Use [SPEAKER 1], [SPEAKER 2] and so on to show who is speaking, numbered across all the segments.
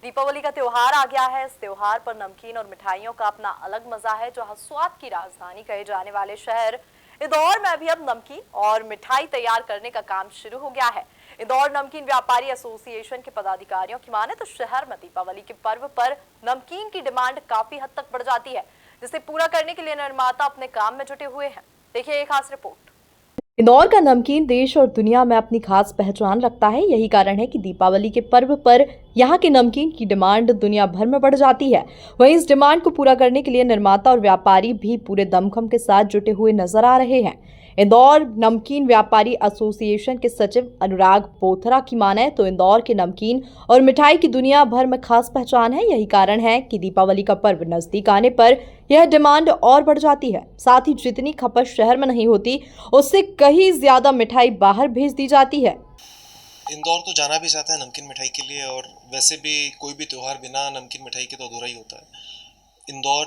[SPEAKER 1] दीपावली का त्योहार आ गया है। इस त्योहार पर नमकीन और मिठाइयों का अपना अलग मजा है। जहां स्वाद की राजधानी कहे जाने वाले शहर इंदौर में भी अब नमकीन और मिठाई तैयार करने का काम शुरू हो गया है। इंदौर नमकीन व्यापारी एसोसिएशन के पदाधिकारियों की माने तो शहर में दीपावली के पर्व पर नमकीन की डिमांड काफी हद तक बढ़ जाती है, जिसे पूरा करने के लिए निर्माता अपने काम में जुटे हुए हैं। देखिए एक खास रिपोर्ट। इंदौर का नमकीन देश और दुनिया में अपनी खास पहचान रखता है। यही कारण है कि दीपावली के पर्व पर यहाँ के नमकीन की डिमांड दुनिया भर में बढ़ जाती है। वहीं इस डिमांड को पूरा करने के लिए निर्माता और व्यापारी भी पूरे दमखम के साथ जुटे हुए नजर आ रहे हैं। इंदौर नमकीन व्यापारी एसोसिएशन के सचिव अनुराग बोथरा की माने तो इंदौर के नमकीन और मिठाई की दुनिया भर में खास पहचान है। यही कारण है कि दीपावली का पर्व नजदीक आने पर यह डिमांड और बढ़ जाती है। साथ ही जितनी खपत शहर में नहीं होती, उससे कहीं ज्यादा मिठाई बाहर भेज दी जाती है।
[SPEAKER 2] इंदौर तो जाना भी चाहता है नमकीन मिठाई के लिए, और वैसे भी कोई भी त्योहार बिना नमकीन मिठाई के तो अधूरा ही होता है। इंदौर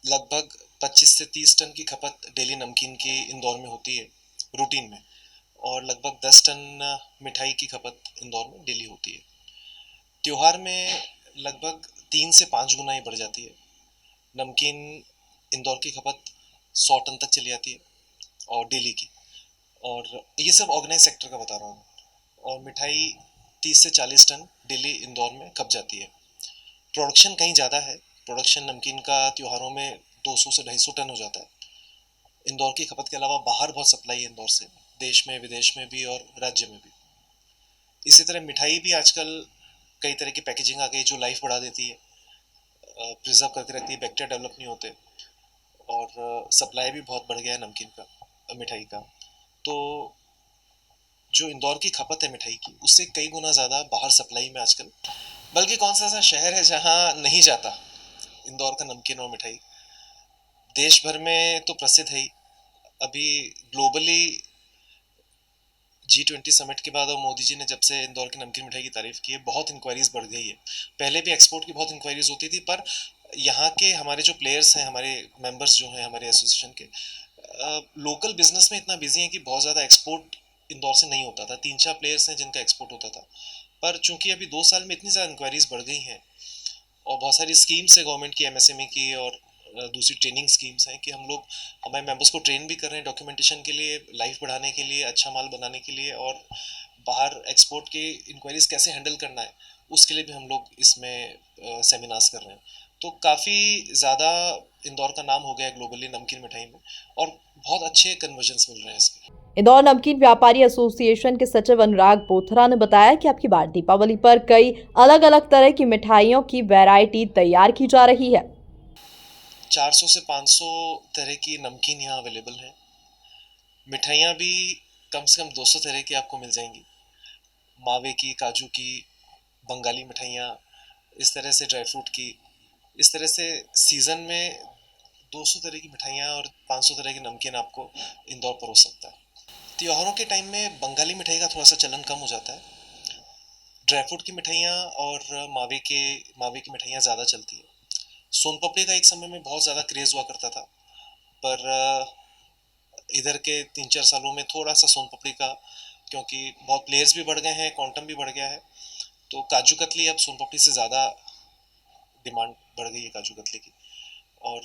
[SPEAKER 2] लगभग 25 से 30 टन की खपत डेली नमकीन की इंदौर में होती है रूटीन में, और लगभग 10 टन मिठाई की खपत इंदौर में डेली होती है। त्योहार में लगभग 3 से 5 गुना ही बढ़ जाती है। नमकीन इंदौर की खपत 100 टन तक चली जाती है और डेली की, और ये सब ऑर्गेनाइज सेक्टर का बता रहा हूँ। और मिठाई 30 से 40 टन डेली इंदौर में खप जाती है। प्रोडक्शन कहीं ज़्यादा है। प्रोडक्शन नमकीन का त्योहारों में 200 से 250 टन हो जाता है। इंदौर की खपत के अलावा बाहर बहुत सप्लाई है इंदौर से, देश में विदेश में भी और राज्य में भी। इसी तरह मिठाई भी आजकल कई तरह की पैकेजिंग आ गई जो लाइफ बढ़ा देती है, प्रिजर्व करके रखती है, बैक्टीरिया डेवलप नहीं होते, और सप्लाई भी बहुत बढ़ गया है नमकीन का, मिठाई का। तो जो इंदौर की खपत है मिठाई की, उससे कई गुना ज़्यादा बाहर सप्लाई में आजकल। बल्कि कौन सा ऐसा शहर है जहाँ नहीं जाता इंदौर का नमकीन और मिठाई। देश भर में तो प्रसिद्ध है ही। अभी ग्लोबली G20 समिट के बाद और मोदी जी ने जब से इंदौर की नमकीन मिठाई की तारीफ की है, बहुत इंक्वायरीज बढ़ गई है। पहले भी एक्सपोर्ट की बहुत इंक्वायरीज होती थी, पर यहाँ के हमारे जो प्लेयर्स हैं, हमारे मेंबर्स जो हैं हमारे एसोसिएशन के, लोकल बिजनेस में इतना बिजी हैं कि बहुत ज़्यादा एक्सपोर्ट इंदौर से नहीं होता था। 3-4 प्लेयर्स हैं जिनका एक्सपोर्ट होता था, पर चूंकि अभी 2 साल में इतनी ज़्यादा इंक्वायरीज बढ़ गई हैं और बहुत सारी स्कीम्स है गवर्नमेंट की, MSME की, और दूसरी ट्रेनिंग स्कीम्स हैं कि हम लोग हमारे मेंबर्स को ट्रेन भी कर रहे हैं डॉक्यूमेंटेशन के लिए, लाइफ बढ़ाने के लिए, अच्छा माल बनाने के लिए, और बाहर एक्सपोर्ट के इंक्वायरीज कैसे हैंडल करना है उसके लिए भी हम लोग इसमें सेमिनार्स कर रहे हैं। तो काफ़ी ज़्यादा इंदौर का नाम हो गया ग्लोबली नमकीन मिठाई में, और बहुत अच्छे कन्वर्जन्स मिल रहे हैं इसके।
[SPEAKER 1] इंदौर नमकीन व्यापारी एसोसिएशन के सचिव अनुराग बोथरा ने बताया कि अब की बार दीपावली पर कई अलग अलग तरह की मिठाइयों की वैरायटी तैयार की जा रही है।
[SPEAKER 2] 400 से 500 तरह की नमकीन यहाँ अवेलेबल हैं। मिठाइयाँ भी कम से कम 200 तरह की आपको मिल जाएंगी। मावे की, काजू की, बंगाली मिठाइयाँ, इस तरह से ड्राई फ्रूट की, इस तरह से सीज़न में 200 तरह की मिठाइयाँ और 500 तरह की नमकीन आपको इंदौर परोस सकता है। त्योहारों के टाइम में बंगाली मिठाई का थोड़ा सा चलन कम हो जाता है। ड्राई फ्रूट की मिठाइयाँ और मावे की मिठाइयाँ ज़्यादा चलती है। सोन पापड़ी का एक समय में बहुत ज़्यादा क्रेज़ हुआ करता था, पर इधर के 3-4 सालों में थोड़ा सा सोन पापड़ी का, क्योंकि बहुत प्लेयर्स भी बढ़ गए हैं, क्वांटम भी बढ़ गया है, तो काजू कतली अब सोन पापड़ी से ज़्यादा डिमांड बढ़ गई है काजू कतली की। और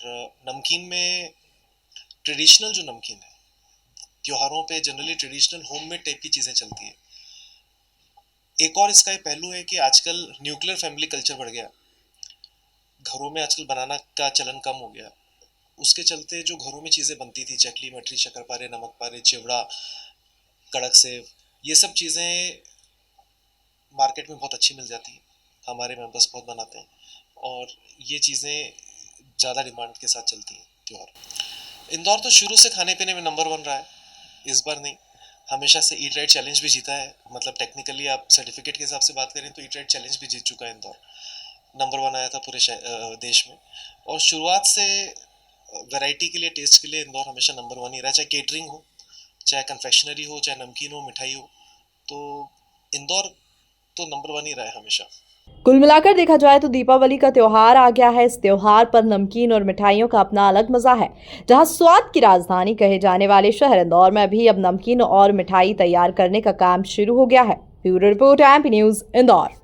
[SPEAKER 2] नमकीन में ट्रेडिशनल जो नमकीन है, त्योहारों पे जनरली ट्रेडिशनल होममेड टाइप की चीज़ें चलती है। एक और इसका ये पहलू है कि आजकल न्यूक्लियर फैमिली कल्चर बढ़ गया। घरों में आजकल बनाना का चलन कम हो गया। उसके चलते जो घरों में चीज़ें बनती थी, चकली, मठरी, शक्करपारे, नमक पारे, चिवड़ा, कड़क सेव, ये सब चीज़ें मार्केट में बहुत अच्छी मिल जाती हैं। हमारे मेंबर्स बहुत बनाते हैं, और ये चीज़ें ज़्यादा डिमांड के साथ चलती हैं त्योहार। इंदौर तो शुरू से खाने पीने में नंबर 1 रहा है। इस बार नहीं, हमेशा से ईट राइट चैलेंज भी जीता है। मतलब टेक्निकली आप सर्टिफिकेट के हिसाब से बात करें तो ईट राइट चैलेंज भी जीत चुका है इंदौर। नंबर 1 आया था पूरे देश में, और शुरुआत से वैरायटी के लिए, टेस्ट के लिए इंदौर हमेशा नंबर 1 ही रहा। चाहे केटरिंग हो, चाहे कन्फेक्शनरी हो, चाहे नमकीन हो, मिठाई हो, तो इंदौर तो नंबर 1 ही रहा है हमेशा।
[SPEAKER 1] कुल मिलाकर देखा जाए तो दीपावली का त्योहार आ गया है। इस त्योहार पर नमकीन और मिठाइयों का अपना अलग मजा है। जहां स्वाद की राजधानी कहे जाने वाले शहर इंदौर में भी अब नमकीन और मिठाई तैयार करने का काम शुरू हो गया है। Bureau report, MP news, Indore.